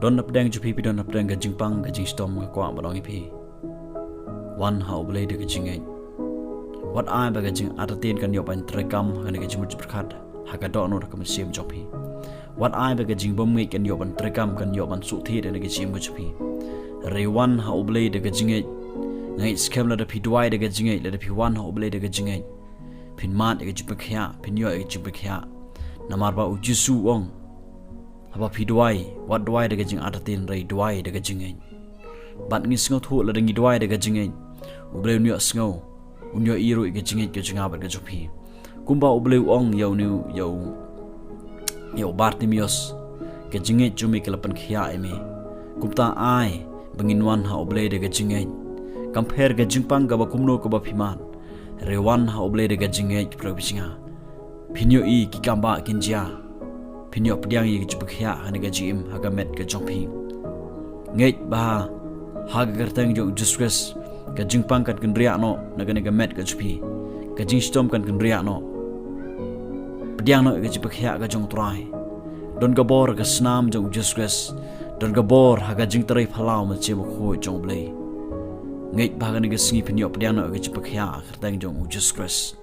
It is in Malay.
Don nap dang ju pi don nap dang ga jingpang ga jingstom ga kwa ba dong pi wan hau blei de ga jingei wat ai ba ga jing atatin kan yo ban trekam ga ga jimut berkhat ha ga do no ka sim jopi wat ai ba ga jing bom ngai kan yo ban trekam kan yo ban su thi de ga jim ga jopi re wan hau blei de ga jingei ngai skem la da pi duai de ga jingei la da pi wan hau blei de ga jingei phin mat de ga jip khiah phin yo ga jip khiah namar ba u jisu ong haba pi duai wat duai de ga jing atatin rei duai de ga jingei bat ngi sngo thu la ngi duai de ga jingei ubleu nyo sngo unyo iru ga jingei ga jinga ba ga jopi kumba ubleu ong yo Bartimius ga jingei jumi kelapan khiah eme kumta ai bangin wan ha ublei de ga jingei compare ga jingpang ga ba kumno ko ba phiman rewan ha ublei de ga jingei pro bisinga pinyo I ki kamba kinjia pinyo pdiang yi ga khiah han ga jim ha ga met ga jopi Ngeit ba ha ga gertang jo discuss ga jingpang kan kendria no na ga met ga jopi ga jingstom kan kendria no pdiang no ga khiah ga jong trai don ga bor ga snam jo discuss don ga bor ha ga jing trai phalau ma che mo khoi jong blei Ngeit ba ga ni ga singi pinyo pdiang no ga khiah gertang jo discuss